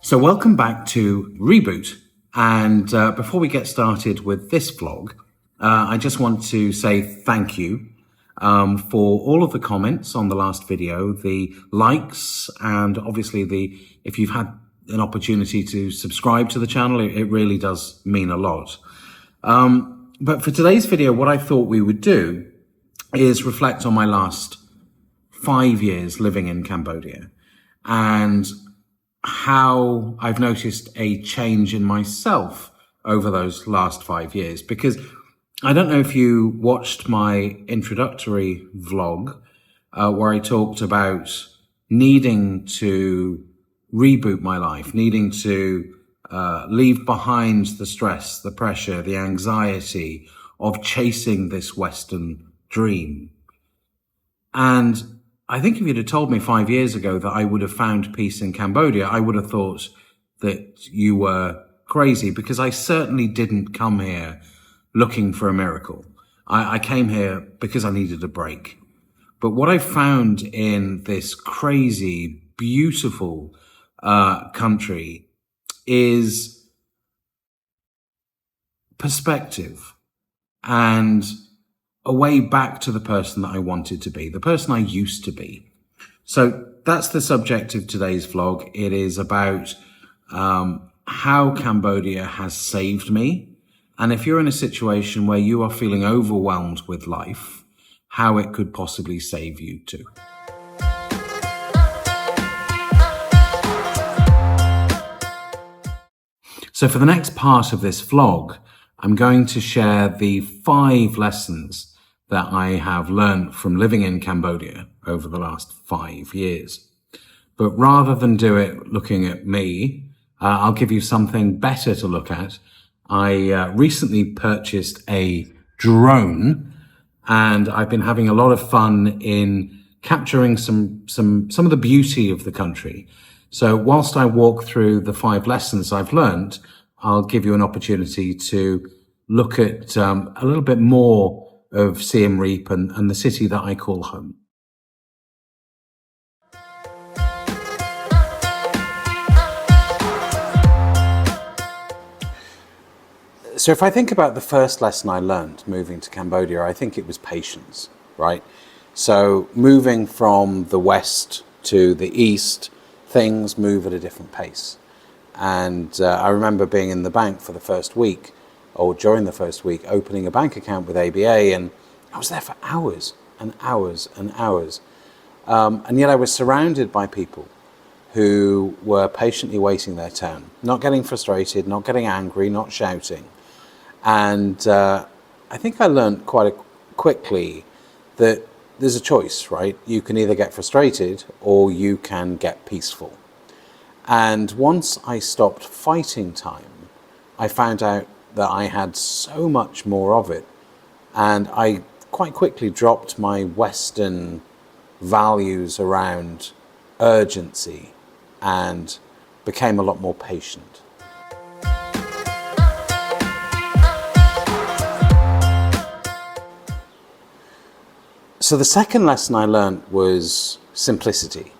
So welcome back to Reboot. And before we get started with this vlog, I just want to say thank you for all of the comments on the last video, the likes, and obviously if you've had an opportunity to subscribe to the channel, it really does mean a lot. But for today's video, what I thought we would do is reflect on my last 5 years living in Cambodia and how I've noticed a change in myself over those last 5 years. Because I don't know if you watched my introductory vlog where I talked about needing to reboot my life, needing to leave behind the stress, the pressure, the anxiety of chasing this Western dream. And I think if you'd have told me 5 years ago that I would have found peace in Cambodia, I would have thought that you were crazy, because I certainly didn't come here looking for a miracle. I came here because I needed a break. But what I found in this crazy, beautiful country is perspective and a way back to the person that I wanted to be, the person I used to be. So that's the subject of today's vlog. It is about how Cambodia has saved me. And if you're in a situation where you are feeling overwhelmed with life, how it could possibly save you too. So for the next part of this vlog, I'm going to share the 5 lessons that I have learned from living in Cambodia over the last 5 years. But rather than do it looking at me, I'll give you something better to look at. I recently purchased a drone, and I've been having a lot of fun in capturing some of the beauty of the country. So whilst I walk through the 5 lessons I've learned, I'll give you an opportunity to look at a little bit more of Siem Reap and the city that I call home. So if I think about the first lesson I learned moving to Cambodia, I think it was patience, right? So moving from the west to the east, things move at a different pace. And I remember being in the bank for the first week, or during the first week, opening a bank account with ABA, and I was there for hours and hours and hours. And yet I was surrounded by people who were patiently waiting their turn, not getting frustrated, not getting angry, not shouting. And I think I learned quite quickly that there's a choice, right? You can either get frustrated or you can get peaceful. And once I stopped fighting time, I found out that I had so much more of it. And I quite quickly dropped my Western values around urgency and became a lot more patient. So the second lesson I learned was simplicity.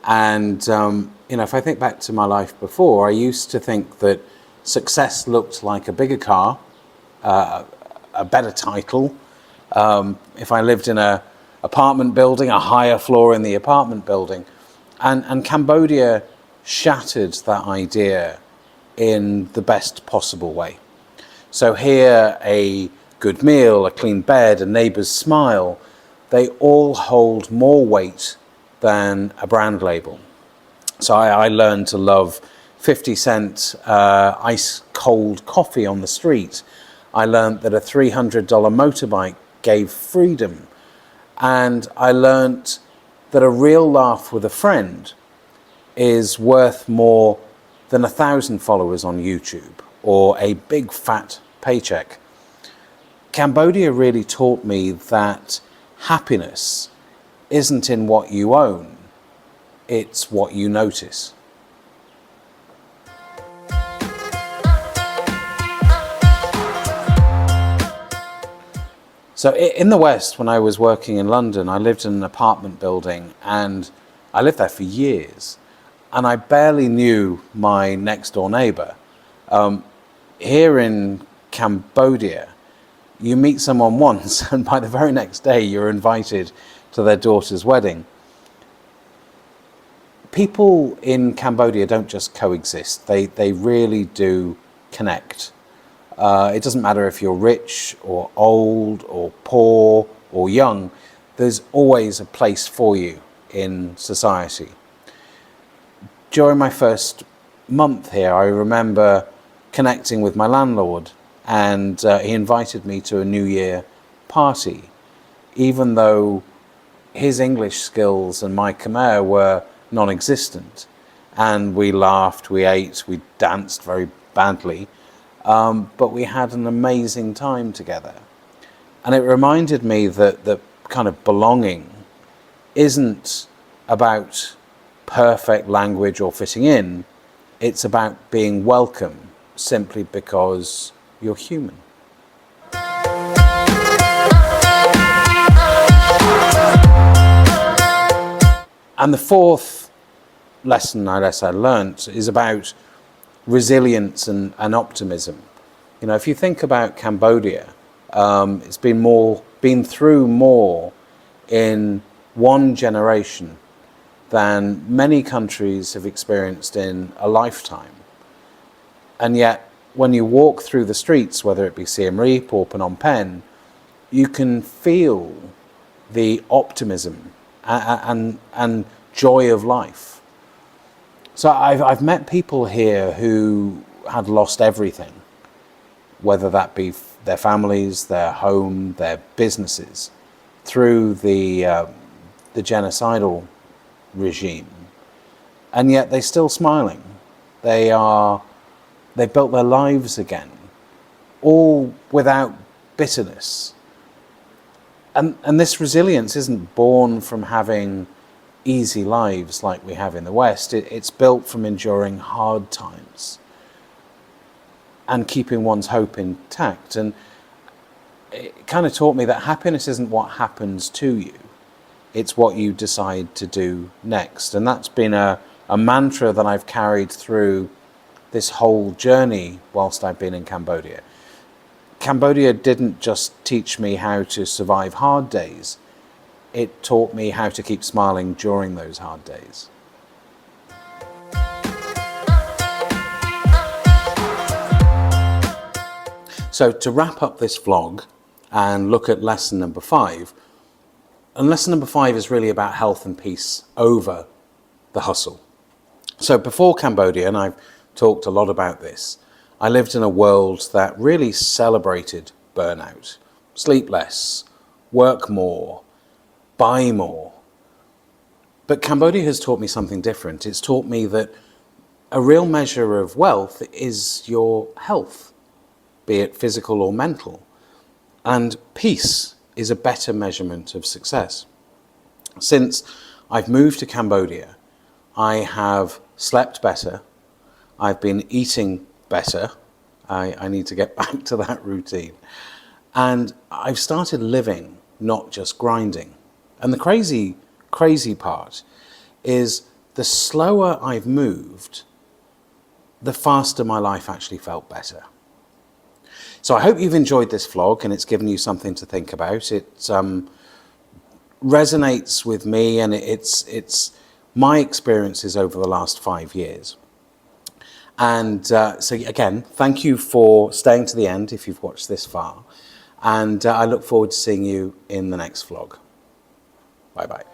And, if I think back to my life before, I used to think that success looked like a bigger car, a better title. If I lived in an apartment building, a higher floor in the apartment building. And Cambodia shattered that idea in the best possible way. So here, a good meal, a clean bed, a neighbour's smile, they all hold more weight than a brand label. So I learned to love 50-cent ice cold coffee on the street. I learned that a $300 motorbike gave freedom. And I learned that a real laugh with a friend is worth more than 1,000 followers on YouTube or a big fat paycheck. Cambodia really taught me that happiness isn't in what you own, it's what you notice. So in the West, when I was working in London, I lived in an apartment building, and I lived there for years. and I barely knew my next door neighbor. Here in Cambodia, you meet someone once and by the very next day you're invited to their daughter's wedding. People in Cambodia don't just coexist, they really do connect. It doesn't matter if you're rich or old or poor or young, there's always a place for you in society. During my first month here, I remember connecting with my landlord, and he invited me to a New Year party, even though his English skills and my Khmer were non-existent. And we laughed, we ate, we danced very badly, but we had an amazing time together. And it reminded me that the kind of belonging isn't about perfect language or fitting in, it's about being welcome simply because you're human. And the fourth lesson I learnt is about resilience and optimism. You know, if you think about Cambodia, it's been through more in one generation than many countries have experienced in a lifetime. And yet, when you walk through the streets, whether it be Siem Reap or Phnom Penh, you can feel the optimism and joy of life. So I've met people here who had lost everything, whether that be their families, their home, their businesses, through the genocidal regime, and yet they're still smiling. They've built their lives again, all without bitterness. And this resilience isn't born from having easy lives like we have in the West. It's built from enduring hard times and keeping one's hope intact. And it kind of taught me that happiness isn't what happens to you, it's what you decide to do next. And that's been a mantra that I've carried through this whole journey whilst I've been in Cambodia. Cambodia didn't just teach me how to survive hard days, it taught me how to keep smiling during those hard days. So to wrap up this vlog and look at lesson number 5, and lesson number 5 is really about health and peace over the hustle. So before Cambodia, and I've talked a lot about this, I lived in a world that really celebrated burnout. Sleep less, work more, buy more. But Cambodia has taught me something different. It's taught me that a real measure of wealth is your health, be it physical or mental. And peace is a better measurement of success. Since I've moved to Cambodia, I have slept better, I've been eating better, I need to get back to that routine, and I've started living, not just grinding. And the crazy part is the slower I've moved, the faster my life actually felt better. So I hope you've enjoyed this vlog and it's given you something to think about. It resonates with me, and it's my experiences over the last 5 years. And so again, thank you for staying to the end if you've watched this far. And I look forward to seeing you in the next vlog. Bye-bye.